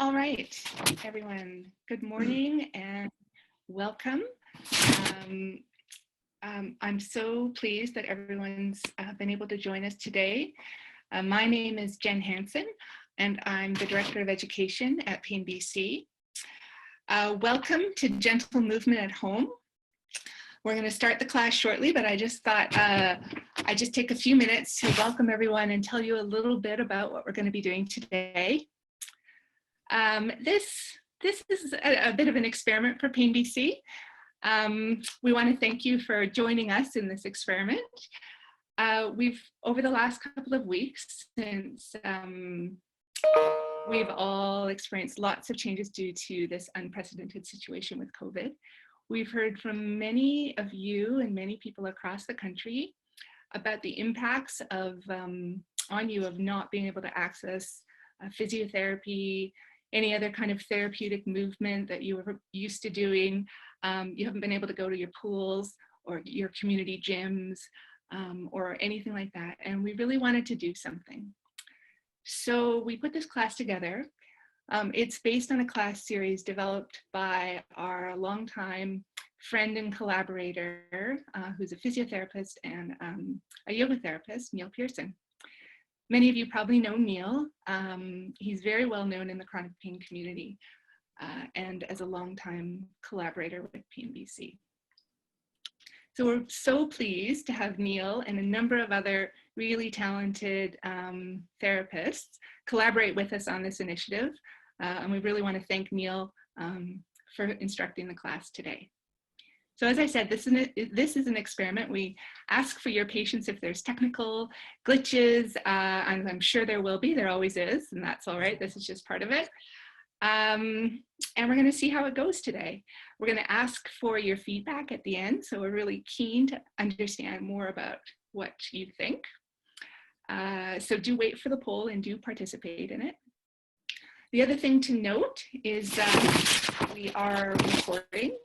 All right, everyone, good morning and welcome. I'm so pleased that everyone's been able to join us today. My name is Jen Hansen, and I'm the Director of Education at PNBC. Welcome to Gentle Movement at Home. We're going to start the class shortly, but I just thought I'd just take a few minutes to welcome everyone and tell you a little bit about what we're going to be doing today. This is a bit of an experiment for PNBC. We want to thank you for joining us in this experiment. We've, over the last couple of weeks, since we've all experienced lots of changes due to this unprecedented situation with COVID, we've heard from many of you and many people across the country about the impacts of on you of not being able to access physiotherapy, any other kind of therapeutic movement that you were used to doing. You haven't been able to go to your pools or your community gyms or anything like that. And we really wanted to do something. So we put this class together. It's based on a class series developed by our longtime friend and collaborator, who's a physiotherapist and a yoga therapist, Neil Pearson. Many of you probably know Neil. He's very well known in the chronic pain community and as a longtime collaborator with PNBC. So we're so pleased to have Neil and a number of other really talented therapists collaborate with us on this initiative. And we really want to thank Neil for instructing the class today. So as I said, this is an experiment. We ask for your patience if there's technical glitches, and I'm sure there will be, there always is, and that's all right, this is just part of it. And we're gonna see how it goes today. We're gonna ask for your feedback at the end, so we're really keen to understand more about what you think. So do wait for the poll and do participate in it. The other thing to note is that we are recording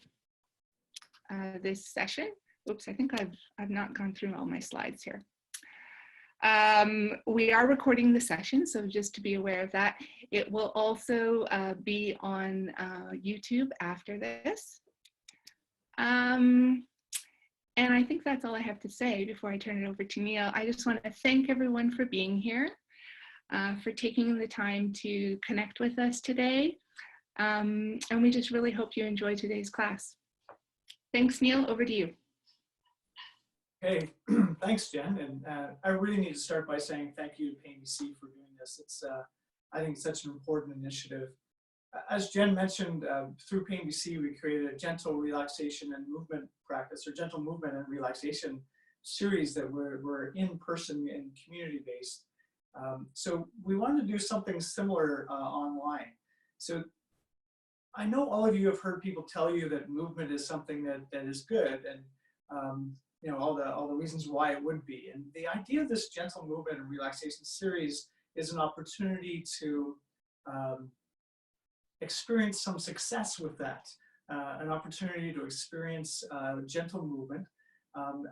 this session. Oops, I think I've not gone through all my slides here. We are recording the session, so just to be aware of that. It will also be on YouTube after this. And I think that's all I have to say before I turn it over to Neil. I just want to thank everyone for being here, for taking the time to connect with us today. And we just really hope you enjoy today's class. Thanks, Neil, over to you. Hey, thanks, Jen. And I really need to start by saying thank you to PNBC for doing this. It's, I think, such an important initiative. As Jen mentioned, through PNBC, we created a gentle relaxation and movement practice, or gentle movement and relaxation series that were in person and community-based. So we wanted to do something similar online. So I know all of you have heard people tell you that movement is something that is good, and you know, all the reasons why it would be. And the idea of this gentle movement and relaxation series is an opportunity to experience some success with that, an opportunity to experience gentle movement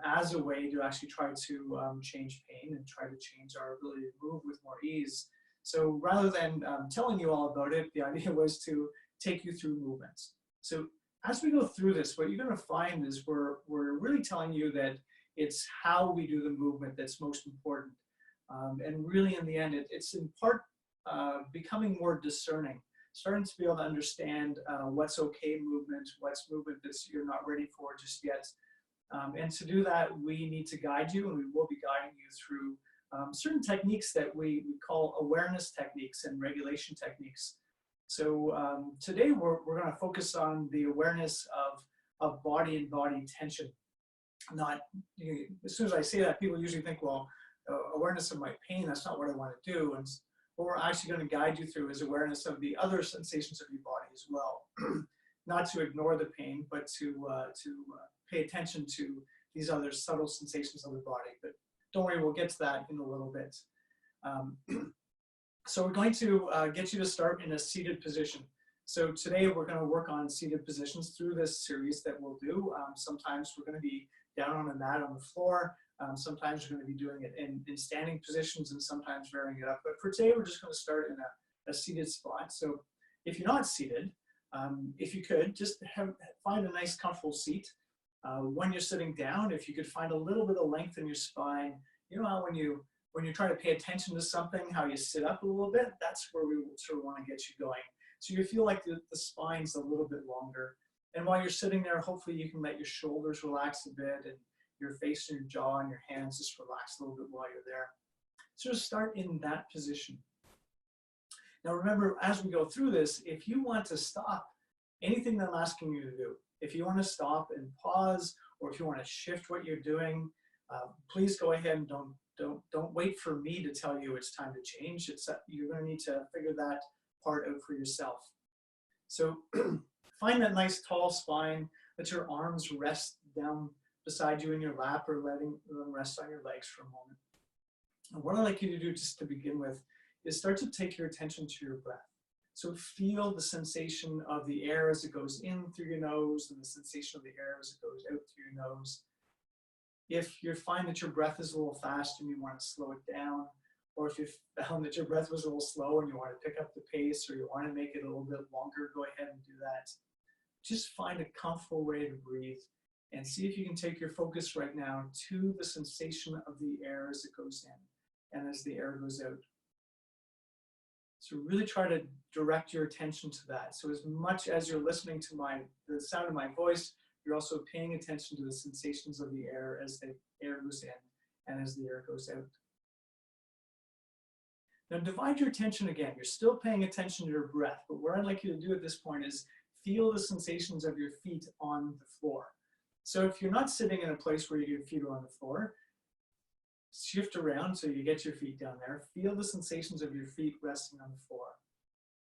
as a way to actually try to change pain and try to change our ability to move with more ease. So rather than telling you all about it, the idea was to take you through movements. So as we go through this, what you're going to find is we're really telling you that it's how we do the movement that's most important. And really in the end, it's in part becoming more discerning, starting to be able to understand what's okay movement, what's movement that you're not ready for just yet. And to do that, we need to guide you, and we will be guiding you through certain techniques that we call awareness techniques and regulation techniques. So today we're going to focus on the awareness of body and body tension. Not, as soon as I say that, people usually think, well, awareness of my pain, that's not what I want to do. And what we're actually going to guide you through is awareness of the other sensations of your body as well. Not to ignore the pain, but to pay attention to these other subtle sensations of the body. But don't worry, we'll get to that in a little bit. So we're going to get you to start in a seated position. So today we're going to work on seated positions through this series that we'll do. Sometimes we're going to be down on a mat on the floor. Sometimes we're going to be doing it in standing positions, and sometimes varying it up. But for today, we're just going to start in a seated spot. So If you're not seated, if you could, just find a nice comfortable seat. When you're sitting down, if you could find a little bit of length in your spine, you know how when you're trying to pay attention to something, how you sit up a little bit, that's where we sort of want to get you going. So you feel like the spine's a little bit longer. And while you're sitting there, hopefully you can let your shoulders relax a bit and your face and your jaw and your hands just relax a little bit while you're there. So just start in that position. Now remember, as we go through this, if you want to stop anything that I'm asking you to do, if you want to stop and pause, or if you want to shift what you're doing, please go ahead and don't wait for me to tell you it's time to change. You're going to need to figure that part out for yourself. So find that nice tall spine. Let your arms rest down beside you in your lap, or letting them rest on your legs for a moment. And what I'd like you to do, just to begin with, is start to take your attention to your breath. So feel the sensation of the air as it goes in through your nose, and the sensation of the air as it goes out through your nose. If you find that your breath is a little fast and you want to slow it down, or if you found that your breath was a little slow and you want to pick up the pace, or you want to make it a little bit longer, go ahead and do that. Just find a comfortable way to breathe and see if you can take your focus right now to the sensation of the air as it goes in and as the air goes out. So really try to direct your attention to that. So as much as you're listening to the sound of my voice, you're also paying attention to the sensations of the air as the air goes in and as the air goes out. Now divide your attention again. You're still paying attention to your breath, but what I'd like you to do at this point is feel the sensations of your feet on the floor. So if you're not sitting in a place where your feet are on the floor, shift around so you get your feet down there. Feel the sensations of your feet resting on the floor.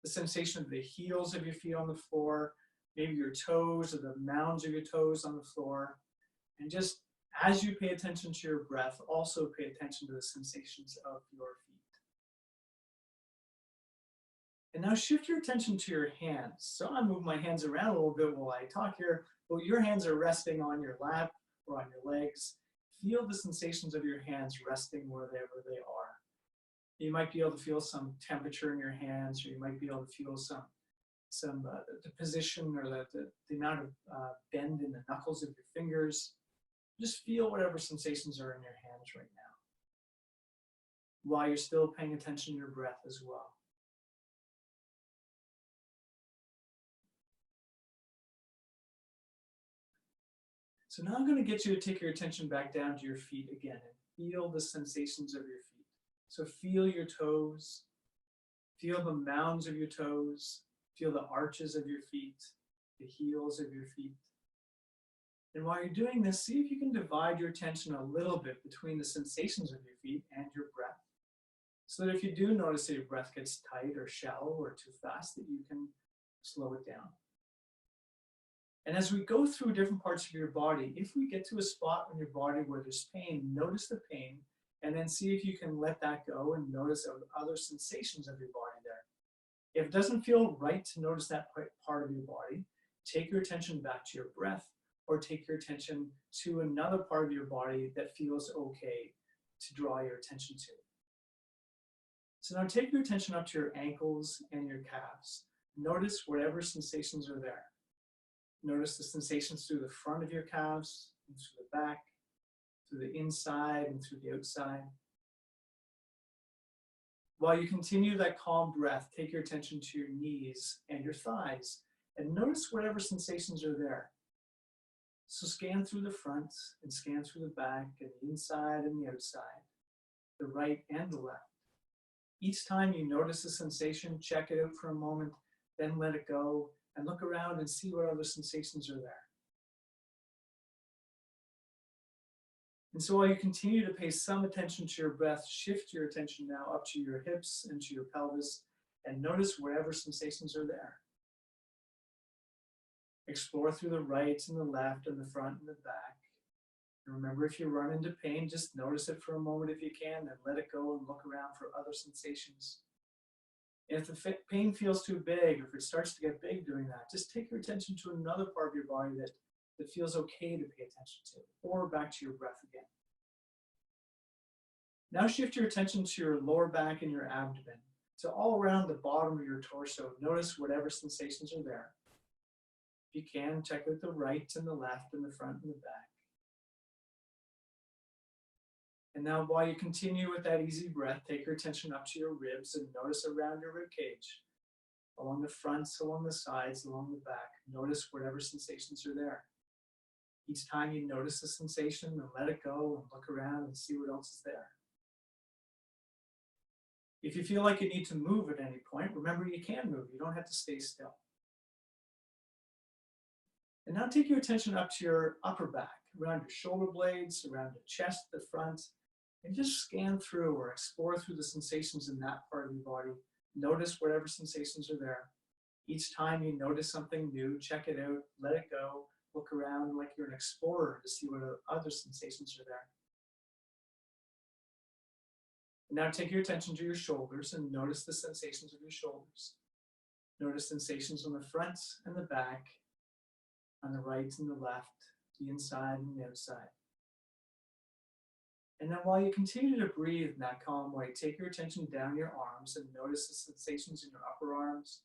The sensation of the heels of your feet on the floor, maybe your toes or the mounds of your toes on the floor. And just as you pay attention to your breath, also pay attention to the sensations of your feet. And now shift your attention to your hands. So I move my hands around a little bit while I talk here, but your hands are resting on your lap or on your legs. Feel the sensations of your hands resting wherever they are. You might be able to feel some temperature in your hands, or you might be able to feel the position or the amount of bend in the knuckles of your fingers. Just feel whatever sensations are in your hands right now, while you're still paying attention to your breath as well. So now I'm going to get you to take your attention back down to your feet again and feel the sensations of your feet. So feel your toes, feel the mounds of your toes, feel the arches of your feet, the heels of your feet. And while you're doing this, see if you can divide your attention a little bit between the sensations of your feet and your breath. So that if you do notice that your breath gets tight or shallow or too fast, that you can slow it down. And as we go through different parts of your body, if we get to a spot in your body where there's pain, notice the pain, and then see if you can let that go and notice other sensations of your body there. If it doesn't feel right to notice that part of your body, take your attention back to your breath, or take your attention to another part of your body that feels okay to draw your attention to. So now take your attention up to your ankles and your calves. Notice whatever sensations are there. Notice the sensations through the front of your calves, and through the back, through the inside and through the outside. While you continue that calm breath, take your attention to your knees and your thighs, and notice whatever sensations are there. So scan through the front and scan through the back and the inside and the outside, the right and the left. Each time you notice a sensation, check it out for a moment, then let it go, and look around and see what other sensations are there. And so while you continue to pay some attention to your breath, shift your attention now up to your hips and to your pelvis, and notice whatever sensations are there. Explore through the right and the left and the front and the back. And remember, if you run into pain, just notice it for a moment if you can, then let it go and look around for other sensations. And if the pain feels too big, or if it starts to get big doing that, just take your attention to another part of your body that feels okay to pay attention to, or back to your breath again. Now shift your attention to your lower back and your abdomen. So all around the bottom of your torso, notice whatever sensations are there. If you can, check out the right and the left and the front and the back. And now while you continue with that easy breath, take your attention up to your ribs and notice around your rib cage, along the fronts, along the sides, along the back. Notice whatever sensations are there. Each time you notice the sensation, then let it go and look around and see what else is there. If you feel like you need to move at any point, remember you can move. You don't have to stay still. And now take your attention up to your upper back, around your shoulder blades, around your chest, the front, and just scan through or explore through the sensations in that part of your body. Notice whatever sensations are there. Each time you notice something new, check it out, let it go, look around like you're an explorer to see what other sensations are there. Now take your attention to your shoulders and notice the sensations of your shoulders. Notice sensations on the front and the back, on the right and the left, the inside and the outside. And then while you continue to breathe in that calm way, take your attention down your arms and notice the sensations in your upper arms,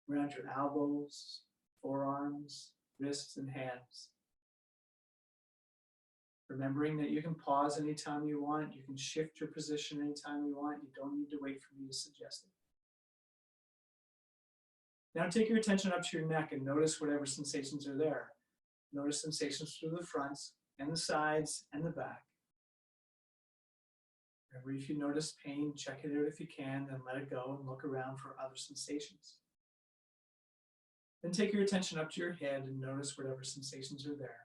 around your elbows, forearms, wrists, and hands. Remembering that you can pause anytime you want, you can shift your position anytime you want, you don't need to wait for me to suggest it. Now take your attention up to your neck and notice whatever sensations are there. Notice sensations through the front and the sides and the back. Remember, if you notice pain, check it out if you can, then let it go and look around for other sensations. Then take your attention up to your head and notice whatever sensations are there.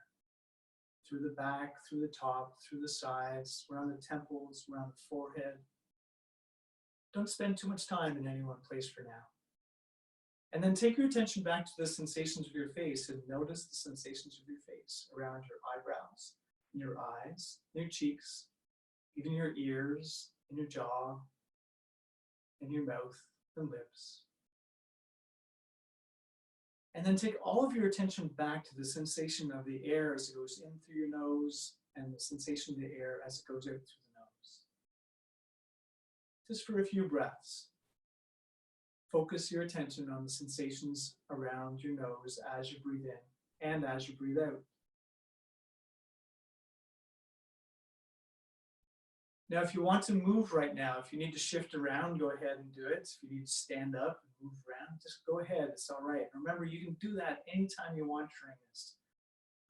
Through the back, through the top, through the sides, around the temples, around the forehead. Don't spend too much time in any one place for now. And then take your attention back to the sensations of your face and notice the sensations of your face around your eyebrows, in your eyes, in your cheeks, even your ears, in your jaw, in your mouth and lips. And then take all of your attention back to the sensation of the air as it goes in through your nose and the sensation of the air as it goes out through the nose. Just for a few breaths. Focus your attention on the sensations around your nose as you breathe in and as you breathe out. Now, if you want to move right now, if you need to shift around, go ahead and do it. If you need to stand up and move around, just go ahead. It's all right. Remember, you can do that anytime you want during this.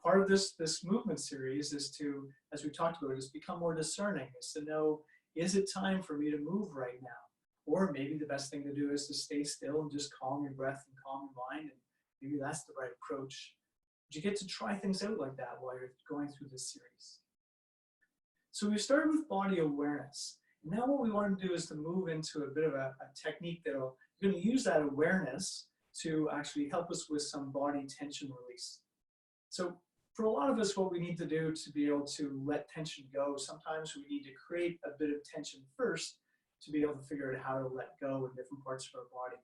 Part of this movement series is to, as we talked about, is become more discerning. Is to know, is it time for me to move right now? Or maybe the best thing to do is to stay still and just calm your breath and calm your mind. And maybe that's the right approach. But you get to try things out like that while you're going through this series. So we started with body awareness. And now what we want to do is to move into a bit of a technique that'll, you're going to use that awareness to actually help us with some body tension release. So for a lot of us, what we need to do to be able to let tension go, sometimes we need to create a bit of tension first to be able to figure out how to let go in different parts of our body.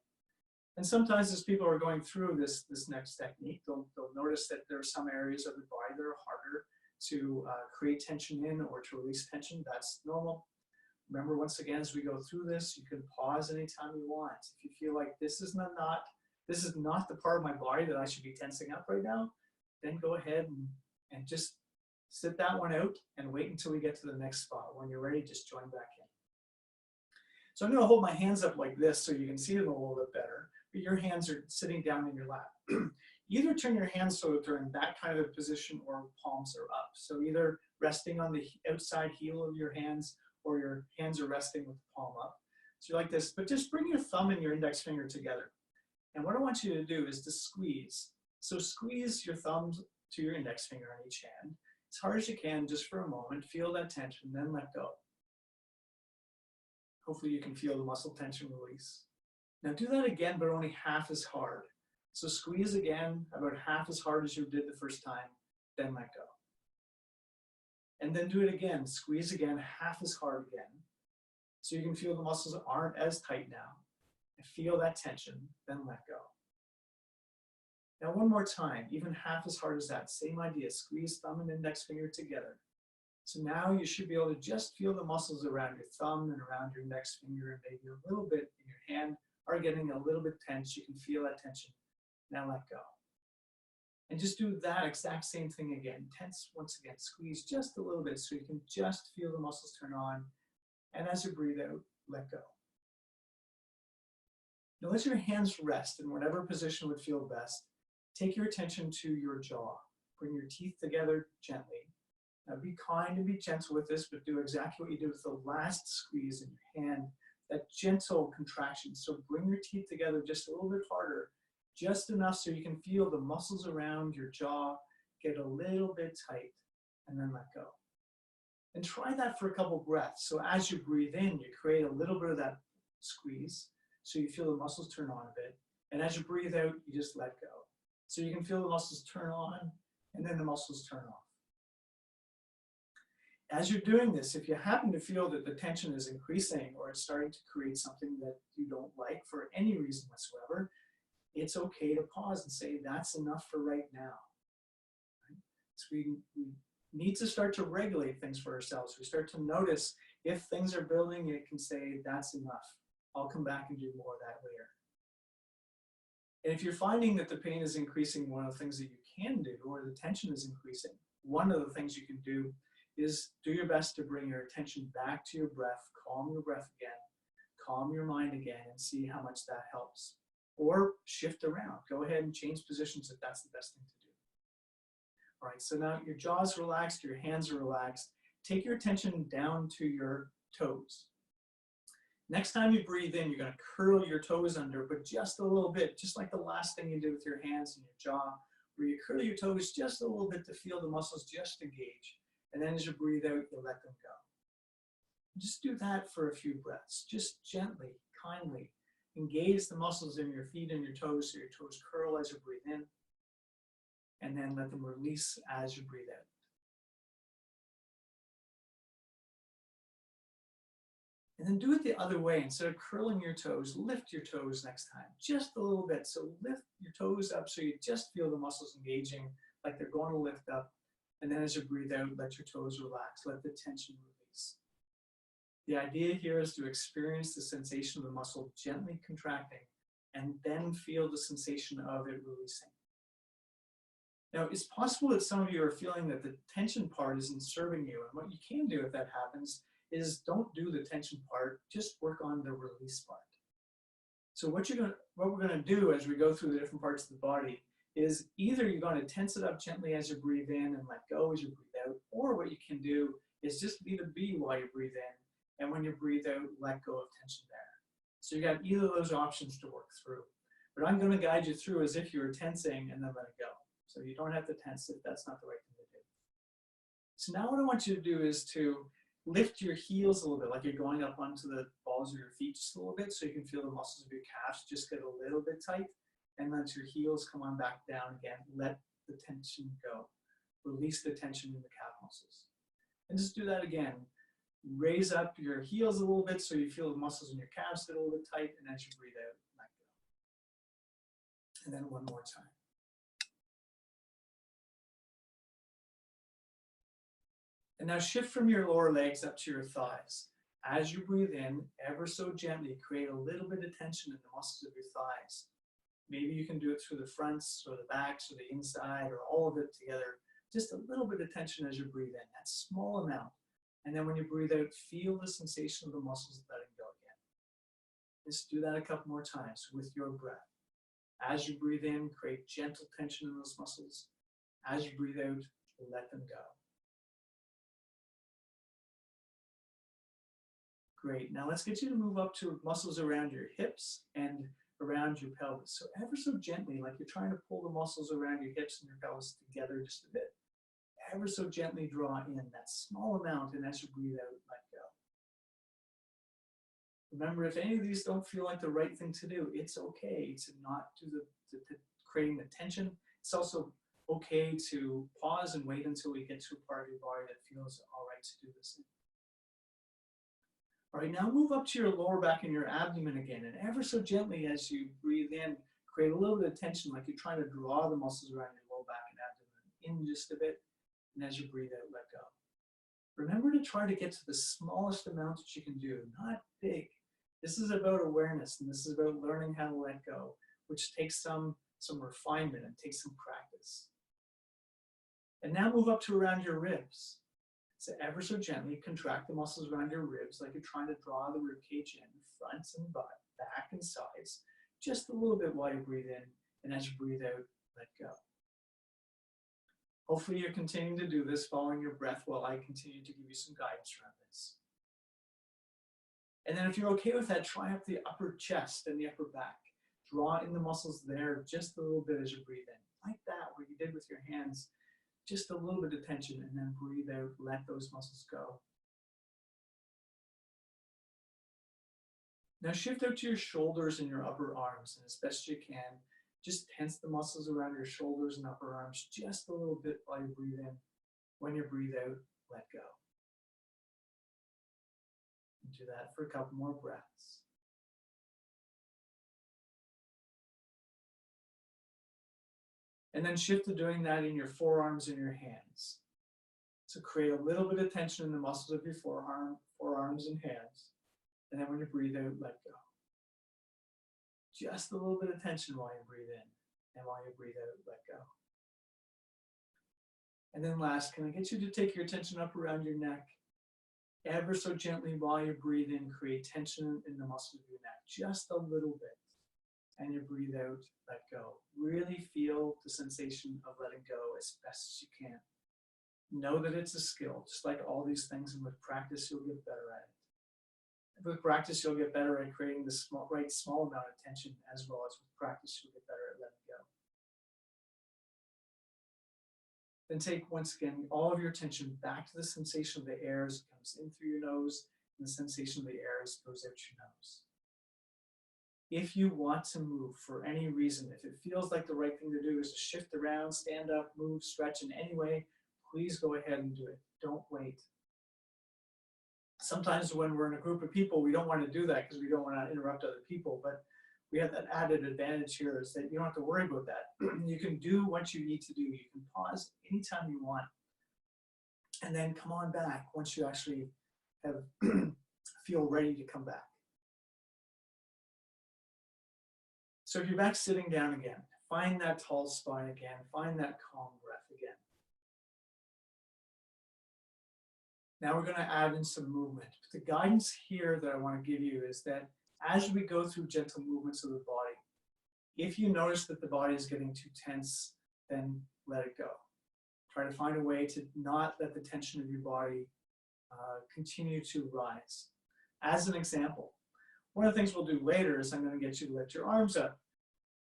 And sometimes as people are going through this next technique, they'll notice that there are some areas of the body that are harder to create tension in or to release tension. That's normal. Remember, once again, as we go through this, you can pause anytime you want. If you feel like this is not the part of my body that I should be tensing up right now, then go ahead and just sit that one out and wait until we get to the next spot. When you're ready, just join back in. So I'm going to hold my hands up like this so you can see them a little bit better, but your hands are sitting down in your lap. Either turn your hands so that they're in that kind of a position or palms are up. So either resting on the outside heel of your hands or your hands are resting with the palm up. So like this, but just bring your thumb and your index finger together. And what I want you to do is to squeeze. So squeeze your thumbs to your index finger on each hand as hard as you can, just for a moment. Feel that tension, then let go. Hopefully you can feel the muscle tension release. Now do that again, but only half as hard. So squeeze again, about half as hard as you did the first time, then let go. And then do it again, squeeze again, half as hard again. So you can feel the muscles aren't as tight now. And feel that tension, then let go. Now one more time, even half as hard as that, same idea, squeeze thumb and index finger together. So now you should be able to just feel the muscles around your thumb and around your index finger and maybe a little bit in your hand are getting a little bit tense. You can feel that tension. Now let go. And just do that exact same thing again. Tense once again. Squeeze just a little bit so you can just feel the muscles turn on. And as you breathe out, let go. Now let your hands rest in whatever position would feel best. Take your attention to your jaw. Bring your teeth together gently. Now be kind and be gentle with this, but do exactly what you did with the last squeeze in your hand, that gentle contraction. So bring your teeth together just a little bit harder, just enough so you can feel the muscles around your jaw get a little bit tight, and then let go. And try that for a couple breaths. So as you breathe in, you create a little bit of that squeeze, so you feel the muscles turn on a bit. And as you breathe out, you just let go. So you can feel the muscles turn on, and then the muscles turn off. As you're doing this, if you happen to feel that the tension is increasing or it's starting to create something that you don't like for any reason whatsoever, it's okay to pause and say, that's enough for right now. Right? So we need to start to regulate things for ourselves. We start to notice if things are building, it can say, that's enough. I'll come back and do more of that later. And if you're finding that the pain is increasing, one of the things that you can do, or the tension is increasing, one of the things you can do is do your best to bring your attention back to your breath, calm your breath again, calm your mind again, and see how much that helps. Or shift around. Go ahead and change positions if that's the best thing to do. All right, so now your jaw's relaxed, your hands are relaxed. Take your attention down to your toes. Next time you breathe in, you're going to curl your toes under, but just a little bit, just like the last thing you did with your hands and your jaw, where you curl your toes just a little bit to feel the muscles just engage. And then as you breathe out, you let them go. Just do that for a few breaths. Just gently, kindly engage the muscles in your feet and your toes so your toes curl as you breathe in. And then let them release as you breathe out. And then do it the other way. Instead of curling your toes, lift your toes next time, just a little bit. So lift your toes up so you just feel the muscles engaging like they're going to lift up. And then as you breathe out, let your toes relax, let the tension release. The idea here is to experience the sensation of the muscle gently contracting and then feel the sensation of it releasing. Now, it's possible that some of you are feeling that the tension part isn't serving you. And what you can do if that happens is don't do the tension part, just work on the release part. So what we're going to do as we go through the different parts of the body is either you're going to tense it up gently as you breathe in and let go as you breathe out, or what you can do is just leave it be while you breathe in, and when you breathe out, let go of tension there. So you got either of those options to work through. But I'm going to guide you through as if you were tensing and then let it go. So you don't have to tense if that's not the right thing to do. So now what I want you to do is to lift your heels a little bit, like you're going up onto the balls of your feet just a little bit so you can feel the muscles of your calves just get a little bit tight. And let your heels come on back down again. Let the tension go. Release the tension in the calf muscles. And just do that again. Raise up your heels a little bit so you feel the muscles in your calves get a little bit tight. And as you breathe out, let go. And then one more time. And now shift from your lower legs up to your thighs. As you breathe in, ever so gently, create a little bit of tension in the muscles of your thighs. Maybe you can do it through the fronts or the backs or the inside or all of it together. Just a little bit of tension as you breathe in, that small amount. And then when you breathe out, feel the sensation of the muscles letting go again. Just do that a couple more times with your breath. As you breathe in, create gentle tension in those muscles. As you breathe out, let them go. Great. Now let's get you to move up to muscles around your hips and around your pelvis. So ever so gently, like you're trying to pull the muscles around your hips and your pelvis together just a bit. Ever so gently draw in that small amount, and as you breathe out, let go. Remember, if any of these don't feel like the right thing to do, it's okay to not do creating the tension. It's also okay to pause and wait until we get to a part of your body that feels all right to do this in. All right, now move up to your lower back and your abdomen again, and ever so gently as you breathe in, create a little bit of tension, like you're trying to draw the muscles around your lower back and abdomen in just a bit, and as you breathe out, let go. Remember to try to get to the smallest amount that you can do, not big. This is about awareness, and this is about learning how to let go, which takes some refinement and takes some practice. And now move up to around your ribs. So ever so gently contract the muscles around your ribs like you're trying to draw the rib cage in, front and back and sides, just a little bit while you breathe in, and as you breathe out, let go. Hopefully you're continuing to do this, following your breath while I continue to give you some guidance around this. And then if you're okay with that, try up the upper chest and the upper back. Draw in the muscles there just a little bit as you breathe in, like that, where you did with your hands. Just a little bit of tension, and then breathe out, let those muscles go. Now shift out to your shoulders and your upper arms, and as best you can, just tense the muscles around your shoulders and upper arms just a little bit while you breathe in. When you breathe out, let go. And do that for a couple more breaths. And then shift to doing that in your forearms and your hands. So create a little bit of tension in the muscles of your forearms and hands. And then when you breathe out, let go. Just a little bit of tension while you breathe in. And while you breathe out, let go. And then last, can I get you to take your attention up around your neck? Ever so gently while you breathe in, create tension in the muscles of your neck. Just a little bit. And you breathe out, let go. Really feel the sensation of letting go as best as you can. Know that it's a skill, just like all these things, and with practice, you'll get better at it. With practice, you'll get better at creating the right small amount of tension, as well as with practice, you'll get better at letting go. Then take, once again, all of your attention back to the sensation of the air as it comes in through your nose, and the sensation of the air as it goes out your nose. If you want to move for any reason, if it feels like the right thing to do is to shift around, stand up, move, stretch in any way, please go ahead and do it. Don't wait. Sometimes when we're in a group of people, we don't want to do that because we don't want to interrupt other people, but we have that added advantage here is that you don't have to worry about that. You can do what you need to do. You can pause anytime you want, and then come on back once you actually have feel ready to come back. So if you're back sitting down again, find that tall spine again, find that calm breath again. Now we're going to add in some movement. The guidance here that I want to give you is that as we go through gentle movements of the body, if you notice that the body is getting too tense, then let it go. Try to find a way to not let the tension of your body continue to rise. As an example, one of the things we'll do later is I'm going to get you to lift your arms up.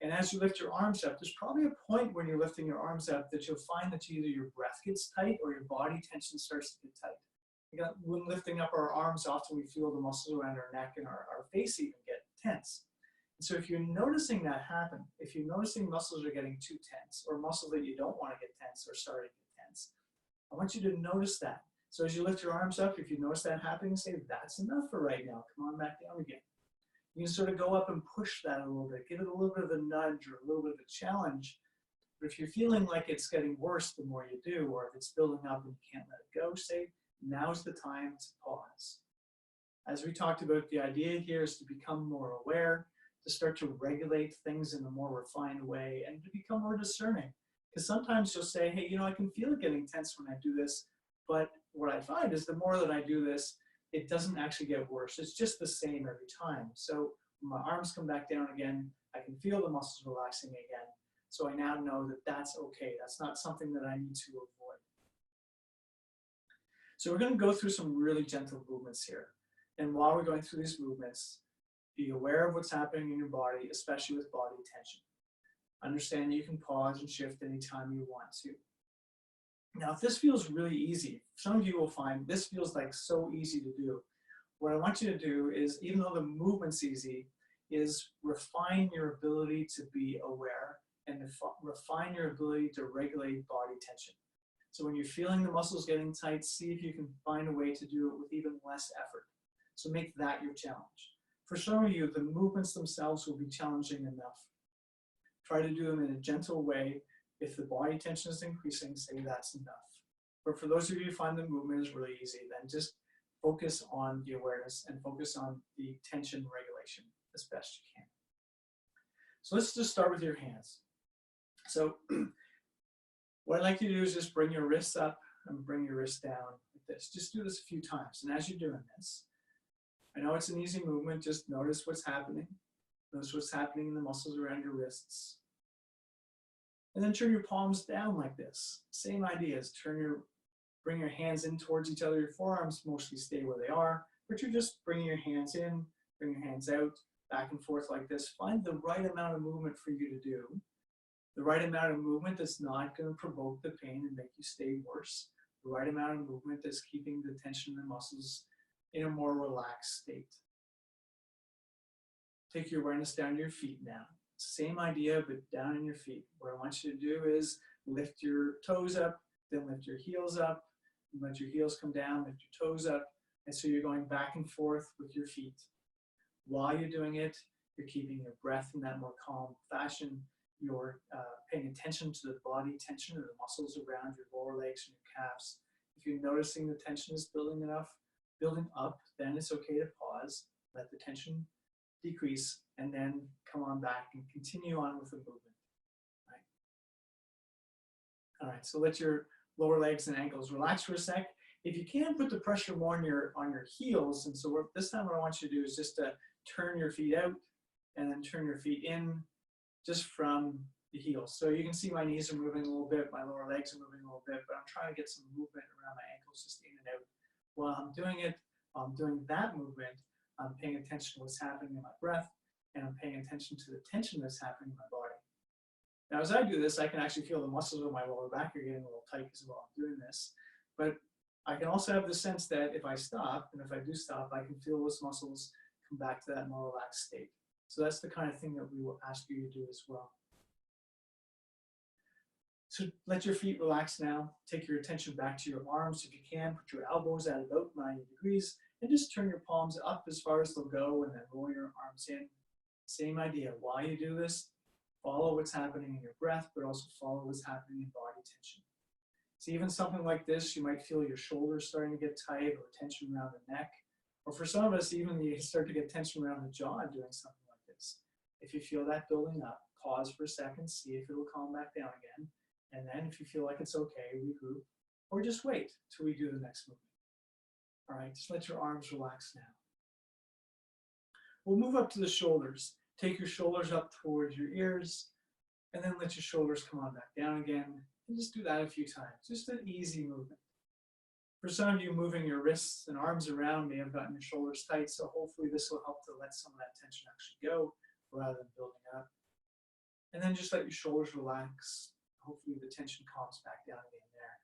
And as you lift your arms up, there's probably a point when you're lifting your arms up that you'll find that either your breath gets tight or your body tension starts to get tight. When lifting up our arms, often we feel the muscles around our neck and our face even get tense. And so if you're noticing that happen, if you're noticing muscles are getting too tense, or muscles that you don't want to get tense are starting to get tense, I want you to notice that. So as you lift your arms up, if you notice that happening, say, that's enough for right now. Come on back down again. You can sort of go up and push that a little bit, give it a little bit of a nudge or a little bit of a challenge. But if you're feeling like it's getting worse the more you do, or if it's building up and you can't let it go, say, now's the time to pause. As we talked about, the idea here is to become more aware, to start to regulate things in a more refined way, and to become more discerning. Because sometimes you'll say, hey, I can feel it getting tense when I do this, but what I find is the more that I do this, it doesn't actually get worse. It's just the same every time. So when my arms come back down again, I can feel the muscles relaxing again. So I now know that that's okay. That's not something that I need to avoid. So we're going to go through some really gentle movements here. And while we're going through these movements, be aware of what's happening in your body, especially with body tension. Understand you can pause and shift anytime you want to. Now, if this feels really easy, some of you will find this feels like so easy to do. What I want you to do is, even though the movement's easy, is refine your ability to be aware and refine your ability to regulate body tension. So when you're feeling the muscles getting tight, see if you can find a way to do it with even less effort. So make that your challenge. For some of you, the movements themselves will be challenging enough. Try to do them in a gentle way. If the body tension is increasing, say that's enough. But for those of you who find the movement is really easy, then just focus on the awareness and focus on the tension regulation as best you can. So let's just start with your hands. So what I'd like you to do is just bring your wrists up and bring your wrists down like this. Just do this a few times. And as you're doing this, I know it's an easy movement. Just notice what's happening. Notice what's happening in the muscles around your wrists. And then turn your palms down like this. Same ideas. Bring your hands in towards each other. Your forearms mostly stay where they are, but you're just bringing your hands in, bring your hands out, back and forth like this. Find the right amount of movement for you to do. The right amount of movement that's not going to provoke the pain and make you stay worse. The right amount of movement that's keeping the tension in the muscles in a more relaxed state. Take your awareness down to your feet now. Same idea, but down in your feet. What I want you to do is lift your toes up, then lift your heels up, and let your heels come down, lift your toes up. And so you're going back and forth with your feet. While you're doing it, you're keeping your breath in that more calm fashion. You're paying attention to the body tension or the muscles around your lower legs and your calves. If you're noticing the tension is building up, then it's okay to pause, let the tension decrease, and then come on back and continue on with the movement. All right, so let your lower legs and ankles relax for a sec. If you can, put the pressure more on your heels. And so this time what I want you to do is just to turn your feet out and then turn your feet in just from the heels. So you can see my knees are moving a little bit, my lower legs are moving a little bit, but I'm trying to get some movement around my ankles just in and out. While I'm doing it, I'm doing that movement, I'm paying attention to what's happening in my breath, and I'm paying attention to the tension that's happening in my body. Now, as I do this, I can actually feel the muscles of my lower back are getting a little tight as well. I'm doing this, but I can also have the sense that if I stop, and if I do stop, I can feel those muscles come back to that more relaxed state. So that's the kind of thing that we will ask you to do as well. So let your feet relax now. Take your attention back to your arms. If you can, put your elbows at about 90 degrees and just turn your palms up as far as they'll go and then roll your arms in. Same idea. While you do this, follow what's happening in your breath, but also follow what's happening in body tension. So even something like this, you might feel your shoulders starting to get tight or tension around the neck. Or for some of us, even you start to get tension around the jaw doing something like this. If you feel that building up, pause for a second, see if it'll calm back down again. And then if you feel like it's okay, regroup, or just wait till we do the next movement. All right, just let your arms relax now. We'll move up to the shoulders. Take your shoulders up towards your ears, and then let your shoulders come on back down again. And just do that a few times, just an easy movement. For some of you, moving your wrists and arms around may have gotten your shoulders tight, so hopefully this will help to let some of that tension actually go rather than building up. And then just let your shoulders relax. Hopefully the tension calms back down again there.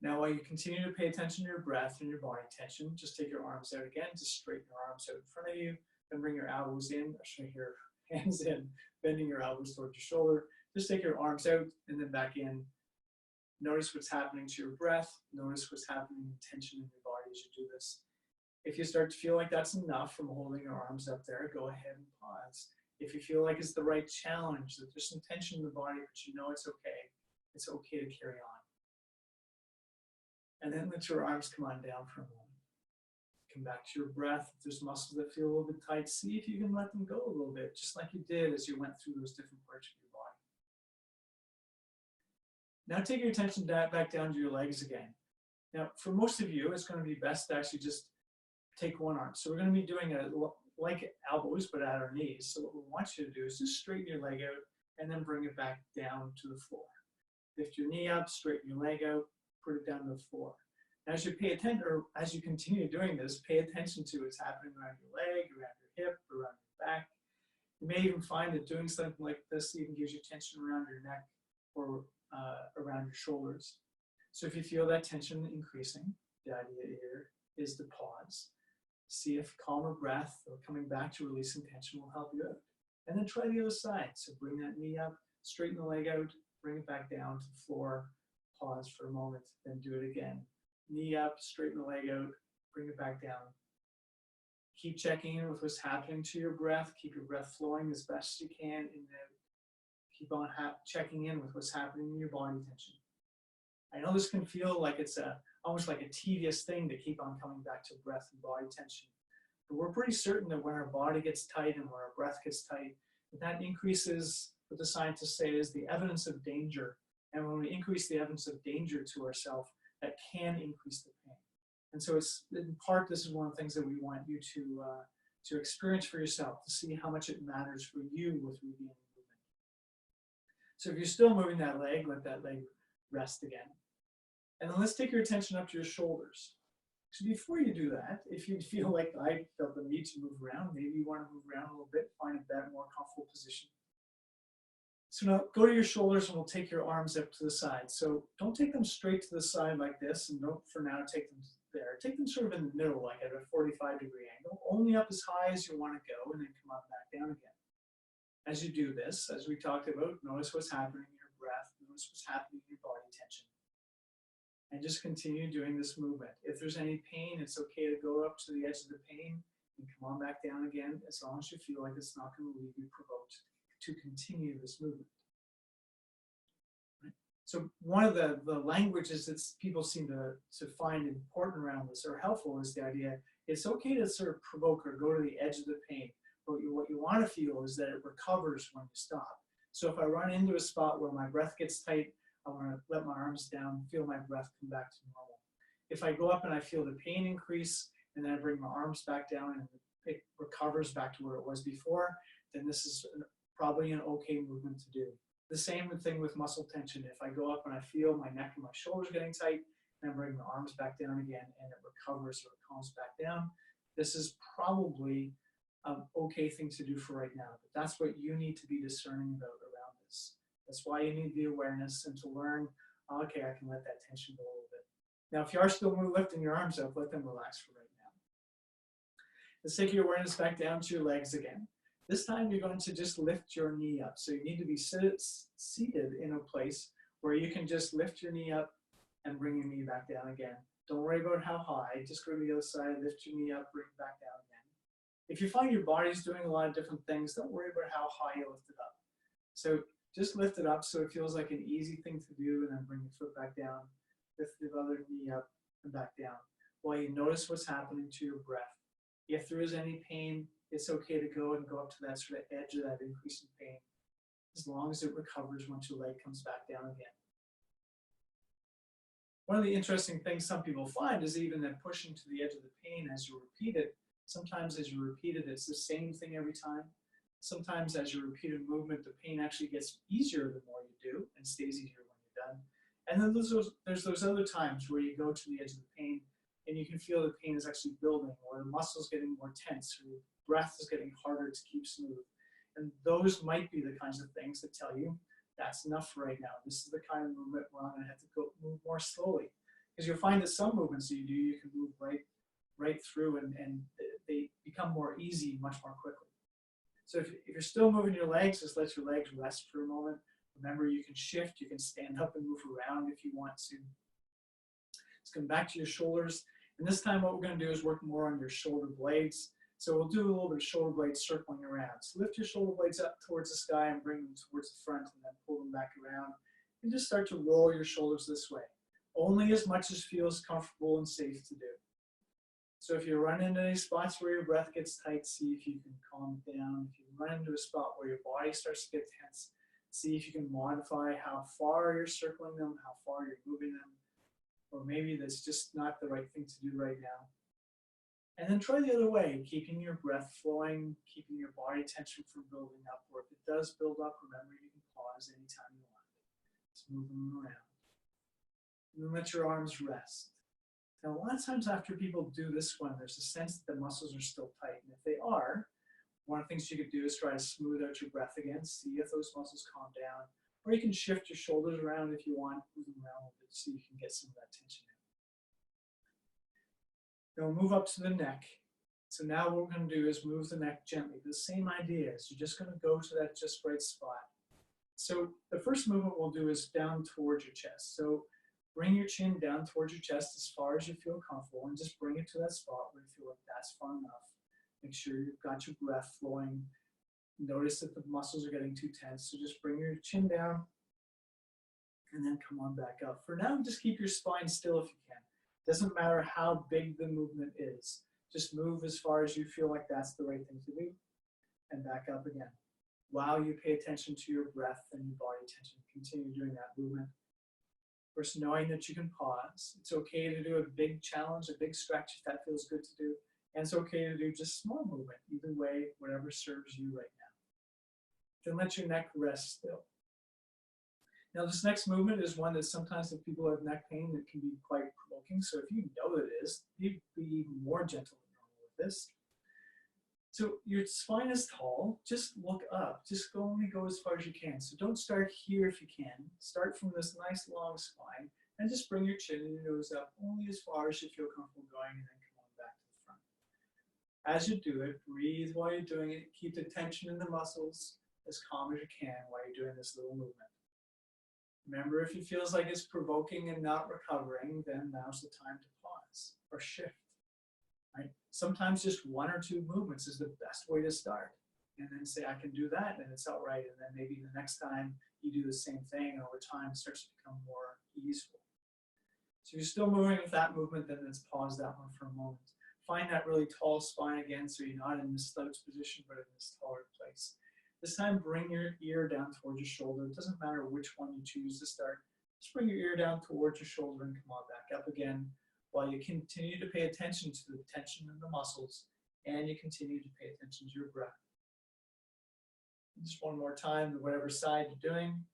Now, while you continue to pay attention to your breath and your body tension, just take your arms out again, just straighten your arms out in front of you, then bring your elbows in, straighten your hands in, bending your elbows towards your shoulder. Just take your arms out and then back in. Notice what's happening to your breath. Notice what's happening in tension in your body as you do this. If you start to feel like that's enough from holding your arms up there, go ahead and pause. If you feel like it's the right challenge, that there's some tension in the body, but you know it's okay to carry on. And then let your arms come on down for a moment. Come back to your breath. If there's muscles that feel a little bit tight, see if you can let them go a little bit, just like you did as you went through those different parts of your body. Now take your attention back down to your legs again. Now, for most of you, it's going to be best to actually just take one arm. So we're going to be doing it like elbows, but at our knees. So what we want you to do is just straighten your leg out and then bring it back down to the floor. Lift your knee up, straighten your leg out, put it down to the floor. Now, as you pay attention, or as you continue doing this, pay attention to what's happening around your leg, around your hip, around your back. You may even find that doing something like this even gives you tension around your neck or around your shoulders. So if you feel that tension increasing, the idea here is to pause. See if calmer breath or coming back to releasing tension will help you out. And then try the other side. So bring that knee up, straighten the leg out, bring it back down to the floor, pause for a moment, then do it again. Knee up, straighten the leg out, bring it back down. Keep checking in with what's happening to your breath. Keep your breath flowing as best you can in and out. Keep on checking in with what's happening in your body tension. I know this can feel like it's almost like a tedious thing to keep on coming back to breath and body tension. But we're pretty certain that when our body gets tight and when our breath gets tight, that increases what the scientists say is the evidence of danger. And when we increase the evidence of danger to ourselves, that can increase the pain. And so it's, in part, this is one of the things that we want you to experience for yourself, to see how much it matters for you with regaining movement. So if you're still moving that leg, let that leg rest again. And then let's take your attention up to your shoulders. So before you do that, if you feel like I felt the need to move around, maybe you want to move around a little bit, find a better, more comfortable position. So now go to your shoulders and we'll take your arms up to the side. So don't take them straight to the side like this, and don't for now take them there. Take them sort of in the middle, like at a 45-degree angle, only up as high as you want to go, and then come up back down again. As you do this, as we talked about, notice what's happening in your breath, notice what's happening in your body tension. And just continue doing this movement. If there's any pain, it's okay to go up to the edge of the pain and come on back down again, as long as you feel like it's not going to leave you provoked to continue this movement. Right? So one of the languages that people seem to find important around this or helpful is the idea it's okay to sort of provoke or go to the edge of the pain, but what you want to feel is that it recovers when you stop. So if I run into a spot where my breath gets tight, I want to let my arms down, feel my breath come back to normal. If I go up and I feel the pain increase, and then I bring my arms back down and it recovers back to where it was before, then this is probably an okay movement to do. The same thing with muscle tension. If I go up and I feel my neck and my shoulders getting tight, and I bring my arms back down again and it recovers or it calms back down, this is probably an okay thing to do for right now. But that's what you need to be discerning about around this. That's why you need the awareness and to learn, okay, I can let that tension go a little bit. Now, if you are still lifting your arms up, let them relax for right now. Let's take your awareness back down to your legs again. This time you're going to just lift your knee up. So you need to be seated in a place where you can just lift your knee up and bring your knee back down again. Don't worry about how high, just go to the other side, lift your knee up, bring it back down again. If you find your body's doing a lot of different things, don't worry about how high you lift it up. So just lift it up so it feels like an easy thing to do, and then bring your foot back down, lift the other knee up and back down, while you notice what's happening to your breath. If there is any pain, it's okay to go up to that sort of edge of that increase in pain, as long as it recovers once your leg comes back down again. One of the interesting things some people find is even that pushing to the edge of the pain as you repeat it, sometimes as you repeat it, it's the same thing every time. Sometimes as you repeat a movement, the pain actually gets easier the more you do and stays easier when you're done. And then there's those other times where you go to the edge of the pain and you can feel the pain is actually building, or the muscle's getting more tense, or the breath is getting harder to keep smooth. And those might be the kinds of things that tell you that's enough for right now. This is the kind of movement where I'm going to have to move more slowly. Because you'll find that some movements that you do, you can move right through and they become more easy much more quickly. So if you're still moving your legs, just let your legs rest for a moment. Remember, you can shift, you can stand up and move around if you want to. Let's come back to your shoulders. And this time what we're going to do is work more on your shoulder blades. So we'll do a little bit of shoulder blades circling around. So lift your shoulder blades up towards the sky and bring them towards the front, and then pull them back around. And just start to roll your shoulders this way. Only as much as feels comfortable and safe to do. So if you run into any spots where your breath gets tight, see if you can calm it down. If you run into a spot where your body starts to get tense, see if you can modify how far you're circling them, how far you're moving them. Or maybe that's just not the right thing to do right now. And then try the other way, keeping your breath flowing, keeping your body tension from building up. Or if it does build up, remember you can pause anytime you want. Just move them around. And then let your arms rest. Now, a lot of times after people do this one, there's a sense that the muscles are still tight. And if they are, one of the things you could do is try to smooth out your breath again, see if those muscles calm down. Or you can shift your shoulders around if you want, move them around a little bit so you can get some of that tension out. Now we'll move up to the neck. So now what we're going to do is move the neck gently. The same idea is you're just going to go to that just right spot. So the first movement we'll do is down towards your chest. So bring your chin down towards your chest as far as you feel comfortable, and just bring it to that spot where you feel like that's far enough. Make sure you've got your breath flowing. Notice that the muscles are getting too tense, so just bring your chin down and then come on back up. For now, just keep your spine still if you can. Doesn't matter how big the movement is. Just move as far as you feel like that's the right thing to do, and back up again. While you pay attention to your breath and your body tension, continue doing that movement. First, knowing that you can pause. It's okay to do a big challenge, a big stretch if that feels good to do. And it's okay to do just small movement, either way, whatever serves you right now. Then let your neck rest still. Now, this next movement is one that sometimes if people have neck pain, it can be quite provoking. So if you know it is, be even more gentle than normal with this. So your spine is tall, just look up. Just only go as far as you can. So don't start here if you can. Start from this nice long spine and just bring your chin and your nose up only as far as you feel comfortable going, and then come on back to the front. As you do it, breathe while you're doing it. Keep the tension in the muscles as calm as you can while you're doing this little movement. Remember, if it feels like it's provoking and not recovering, then now's the time to pause or shift. Right? Sometimes just one or two movements is the best way to start. And then say, I can do that, and it's all right. And then maybe the next time you do the same thing, and over time it starts to become more easeful. So if you're still moving with that movement, then let's pause that one for a moment. Find that really tall spine again, so you're not in this slouch position, but in this taller place. This time, bring your ear down towards your shoulder. It doesn't matter which one you choose to start. Just bring your ear down towards your shoulder and come on back up again, while you continue to pay attention to the tension in the muscles, and you continue to pay attention to your breath. Just one more time, whatever side you're doing,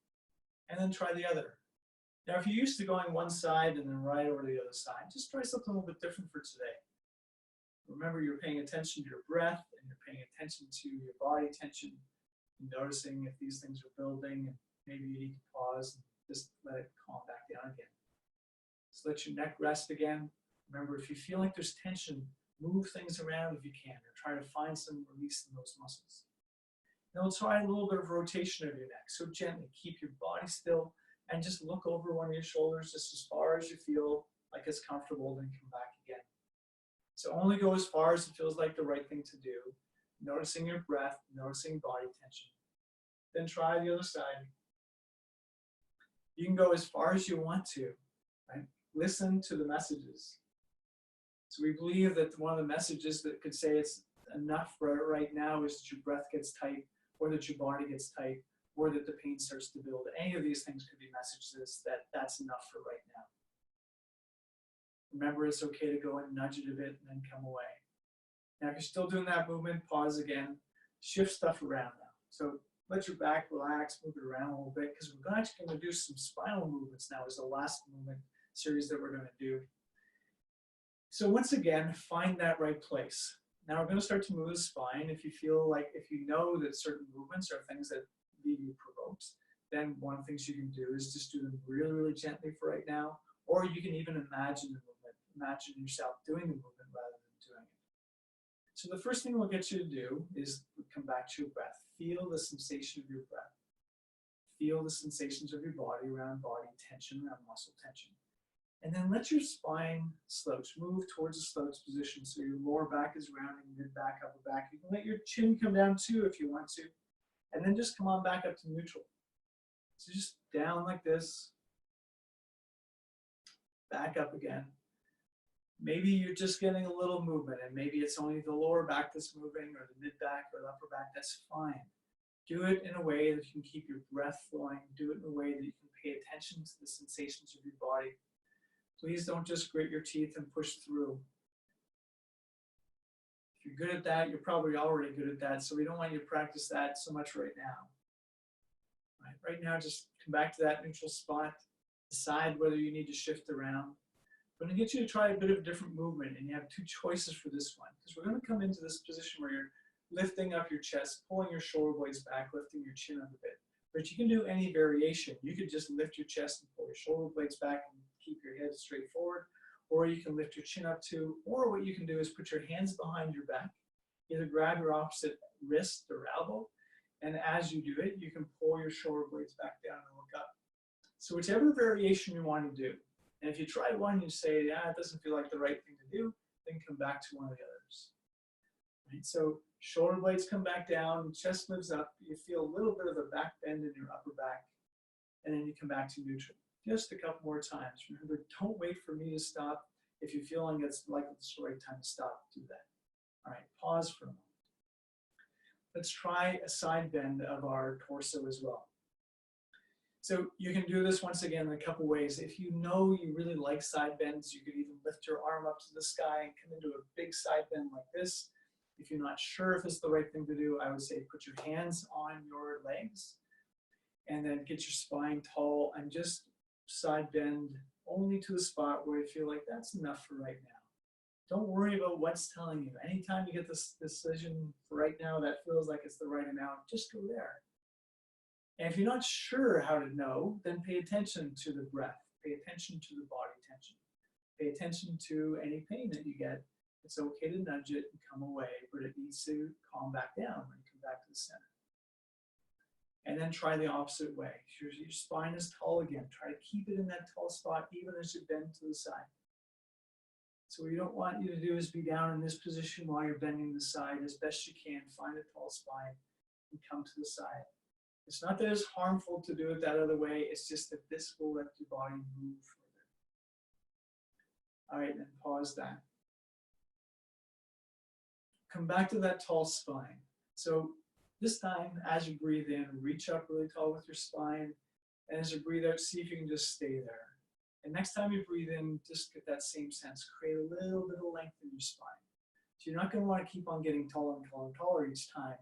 and then try the other. Now, if you're used to going one side and then right over to the other side, just try something a little bit different for today. Remember, you're paying attention to your breath, and you're paying attention to your body tension, and noticing if these things are building, and maybe you need to pause and just let it calm back down again. Just let your neck rest again. Remember, if you feel like there's tension, move things around if you can, or try to find some release in those muscles. Now we'll try a little bit of rotation of your neck. So gently keep your body still and just look over one of your shoulders just as far as you feel like it's comfortable, then come back again. So only go as far as it feels like the right thing to do, noticing your breath, noticing body tension. Then try the other side. You can go as far as you want to, right? Listen to the messages. So we believe that one of the messages that could say it's enough for right now is that your breath gets tight, or that your body gets tight, or that the pain starts to build. Any of these things could be messages that that's enough for right now. Remember, it's okay to go and nudge it a bit and then come away. Now, if you're still doing that movement, pause again, shift stuff around now. So let your back relax, move it around a little bit, because we're actually going to do some spinal movements now as the last movement series that we're going to do. So once again, find that right place. Now we're going to start to move the spine. If you feel like, if you know that certain movements are things that leave you provoked, then one of the things you can do is just do them really, really gently for right now, or you can even imagine the movement. Imagine yourself doing the movement rather than doing it. So the first thing we'll get you to do is come back to your breath. Feel the sensation of your breath. Feel the sensations of your body around body tension, around muscle tension. And then let your spine slouch, move towards a slouch position so your lower back is rounding, mid back, upper back. You can let your chin come down too if you want to. And then just come on back up to neutral. So just down like this, back up again. Maybe you're just getting a little movement, and maybe it's only the lower back that's moving, or the mid back or the upper back. That's fine. Do it in a way that you can keep your breath flowing. Do it in a way that you can pay attention to the sensations of your body. Please don't just grit your teeth and push through. If you're good at that, you're probably already good at that, so we don't want you to practice that so much right now. Right now, just come back to that neutral spot. Decide whether you need to shift around. I'm going to get you to try a bit of a different movement, and you have two choices for this one, because we're going to come into this position where you're lifting up your chest, pulling your shoulder blades back, lifting your chin up a bit. But you can do any variation. You could just lift your chest and pull your shoulder blades back and keep your head straight forward, or you can lift your chin up too, or what you can do is put your hands behind your back, either grab your opposite wrist or elbow, and as you do it, you can pull your shoulder blades back down and look up. So whichever variation you want to do, and if you try one and you say, yeah, it doesn't feel like the right thing to do, then come back to one of the others. Right? So shoulder blades come back down, chest lifts up, you feel a little bit of a back bend in your upper back, and then you come back to neutral. Just a couple more times. Remember, don't wait for me to stop. If you're feeling it's the right time to stop, do that. All right, pause for a moment. Let's try a side bend of our torso as well. So you can do this once again in a couple ways. If you know you really like side bends, you could even lift your arm up to the sky and come into a big side bend like this. If you're not sure if it's the right thing to do, I would say put your hands on your legs and then get your spine tall and just side bend only to the spot where you feel like that's enough for right now. Don't worry about what's telling you. Anytime you get this decision for right now that feels like it's the right amount, just go there. And if you're not sure how to know, then pay attention to the breath. Pay attention to the body tension. Pay attention to any pain that you get. It's okay to nudge it and come away, but it needs to calm back down when you come back to the center. And then try the opposite way. Your spine is tall again. Try to keep it in that tall spot even as you bend to the side. So what we don't want you to do is be down in this position while you're bending the side as best you can. Find a tall spine and come to the side. It's not that it's harmful to do it that other way. It's just that this will let your body move further. All right, then pause that. Come back to that tall spine. So this time, as you breathe in, reach up really tall with your spine. And as you breathe out, see if you can just stay there. And next time you breathe in, just get that same sense. Create a little bit of length in your spine. So you're not going to want to keep on getting taller and taller and taller each time.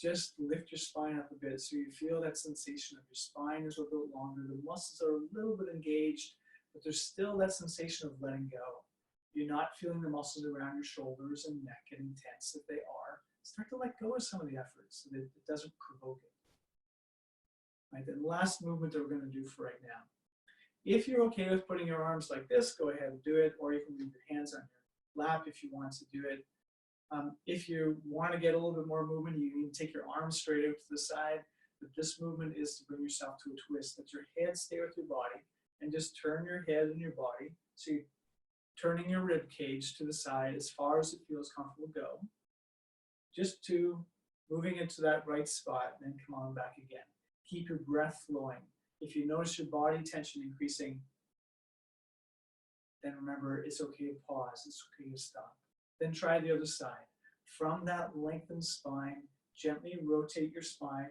Just lift your spine up a bit so you feel that sensation of your spine is a little bit longer. The muscles are a little bit engaged, but there's still that sensation of letting go. You're not feeling the muscles around your shoulders and neck getting tense. If they are, start to let go of some of the effort so that it doesn't provoke it. Right, the last movement that we're going to do for right now. If you're okay with putting your arms like this, go ahead and do it, or you can leave your hands on your lap if you want to do it. If you want to get a little bit more movement, you can take your arms straight out to the side. But this movement is to bring yourself to a twist. Let your head stay with your body and just turn your head and your body. So you're turning your rib cage to the side as far as it feels comfortable to go. Just to moving into that right spot, and then come on back again. Keep your breath flowing. If you notice your body tension increasing, then remember it's okay to pause, it's okay to stop. Then try the other side. From that lengthened spine, gently rotate your spine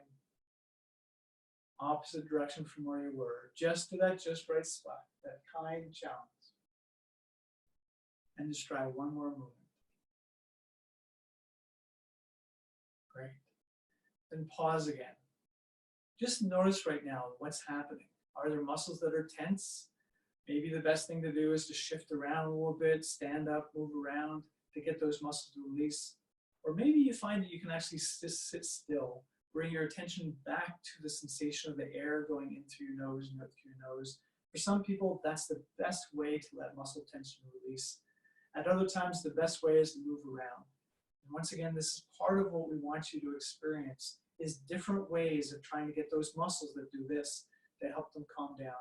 opposite direction from where you were, just to that just right spot, that kind challenge. And just try one more movement. Great. Then pause again. Just notice right now what's happening. Are there muscles that are tense? Maybe the best thing to do is to shift around a little bit, stand up, move around to get those muscles to release. Or maybe you find that you can actually just sit still, bring your attention back to the sensation of the air going in through your nose and out through your nose. For some people, that's the best way to let muscle tension release. At other times, the best way is to move around. And once again, this is part of what we want you to experience, is different ways of trying to get those muscles that do this, to help them calm down.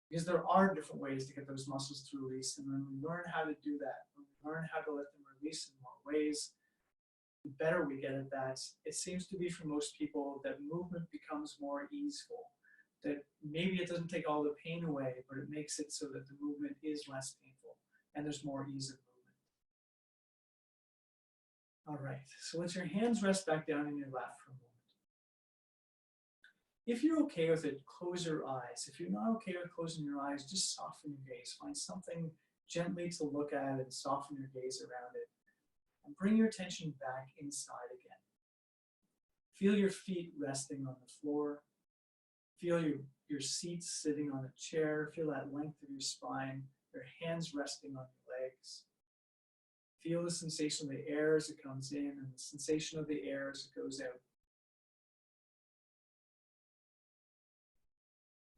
Because there are different ways to get those muscles to release. And when we learn how to do that, when we learn how to let them release in more ways, the better we get at that. It seems to be for most people that movement becomes more easeful. That maybe it doesn't take all the pain away, but it makes it so that the movement is less painful and there's more ease of movement. All right, so let your hands rest back down in your lap for a moment. If you're okay with it, close your eyes. If you're not okay with closing your eyes, just soften your gaze. Find something gently to look at and soften your gaze around it. And bring your attention back inside again. Feel your feet resting on the floor. Feel your seat sitting on a chair. Feel that length of your spine, your hands resting on your legs. Feel the sensation of the air as it comes in and the sensation of the air as it goes out.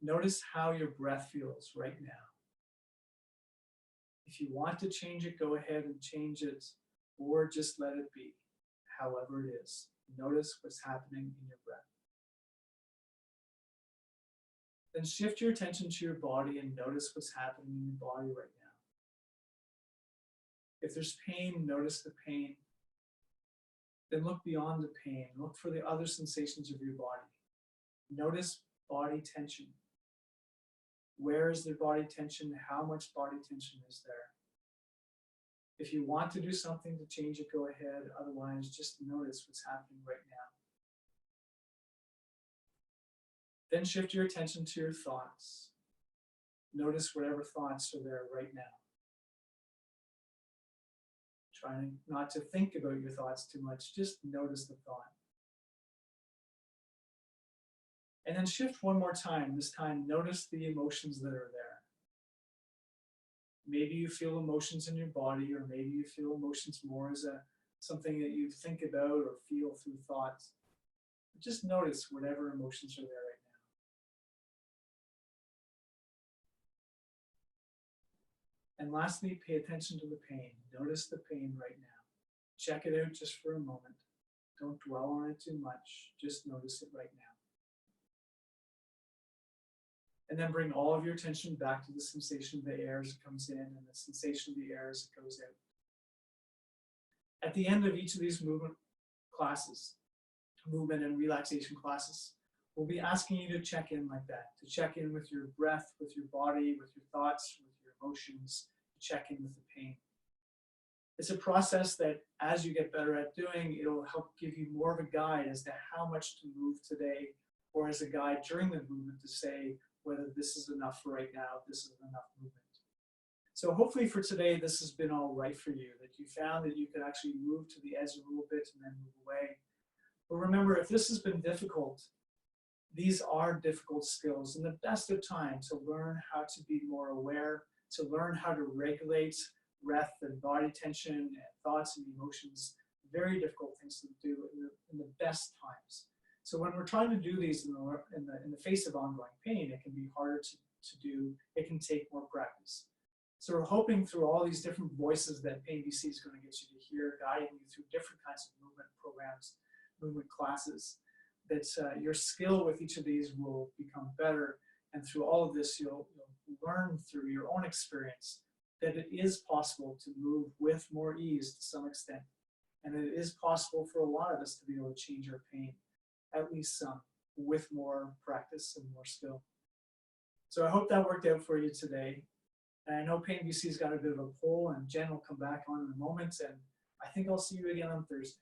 Notice how your breath feels right now. If you want to change it, go ahead and change it, or just let it be, however it is. Notice what's happening in your breath. Then shift your attention to your body and notice what's happening in your body right now. If there's pain, notice the pain. Then look beyond the pain. Look for the other sensations of your body. Notice body tension. Where is the body tension? How much body tension is there? If you want to do something to change it, go ahead. Otherwise, just notice what's happening right now. Then shift your attention to your thoughts. Notice whatever thoughts are there right now. Trying not to think about your thoughts too much, just notice the thought. And then shift one more time. This time, notice the emotions that are there. Maybe you feel emotions in your body, or maybe you feel emotions more as something that you think about or feel through thoughts. But just notice whatever emotions are there right now. And lastly, pay attention to the pain. Notice the pain right now. Check it out just for a moment. Don't dwell on it too much. Just notice it right now. And then bring all of your attention back to the sensation of the air as it comes in and the sensation of the air as it goes out. At the end of each of these movement classes, movement and relaxation classes, we'll be asking you to check in like that, to check in with your breath, with your body, with your thoughts, with your emotions, to check in with the pain. It's a process that as you get better at doing, it'll help give you more of a guide as to how much to move today, or as a guide during the movement to say, whether this is enough for right now, this is enough movement. So hopefully for today, this has been all right for you, that you found that you could actually move to the edge a little bit and then move away. But remember, if this has been difficult, these are difficult skills, and the best of time to learn how to be more aware, to learn how to regulate breath and body tension and thoughts and emotions, very difficult things to do in the best times. So when we're trying to do these in the face of ongoing pain, it can be harder to do. It can take more practice. So we're hoping through all these different voices that Pain BC is going to get you to hear, guiding you through different kinds of movement programs, movement classes, that your skill with each of these will become better. And through all of this, you'll learn through your own experience that it is possible to move with more ease to some extent. And it is possible for a lot of us to be able to change our pain, at least some, with more practice and more skill. So I hope that worked out for you today. And I know Pain BC's got a bit of a poll, and Jen will come back on in a moment, and I think I'll see you again on Thursday.